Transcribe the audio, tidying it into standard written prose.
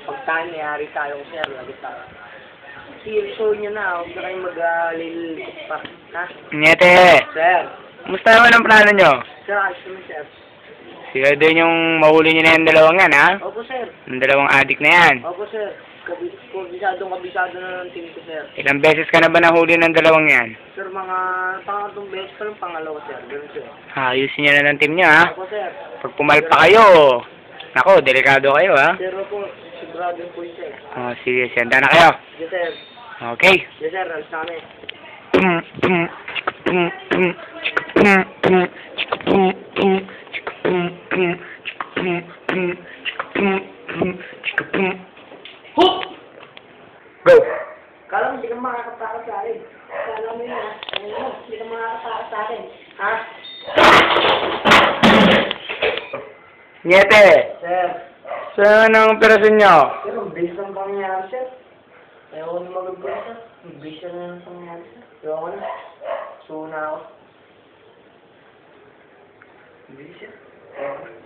Pagtaan, mayari tayo ko, sir. Lagi tayo. Show nyo na, huwag na kayong mag-lilikot pa. Ha? Nyete! Sir. Kumusta naman ang plano nyo? Sir, ayos naman, sir. Siguro din yung mahuli nyo na yung dalawang yan, ha? Opo, sir. Yung dalawang adik na yan. Opo, sir. Kabisado na ng team ko, sir. Ilang beses ka na ba nahuli ng dalawang yan? Sir, mga pangatong beses pa lang pangalawa, sir. Ganun, sir. Ayusin nyo na ng team nyo, ha? Opo, sir. Pag pumalpa kayo, nako, delikado kayo, ha? Sir, opo. Sigurado po yun, sir. Oh, sige, senda na kayo. Yes, sir. Okay. Yes, sir. Alis namin. Hook! Go! Kala mo, hindi ka makakapaka sa akin. Kala mo yun, ha? Ano mo, hindi ka makakapaka sa akin. Ha? Nyete! Sir. Saan ang operasyon nyo? Sir, ang bilis ng pangyayari, sir. Ayaw ko na mag-bilis, sir. Ang bilis na ng pangyayari, sir. Ayaw ko na. Suna ako. Ang bilis, sir. Ayaw ko na.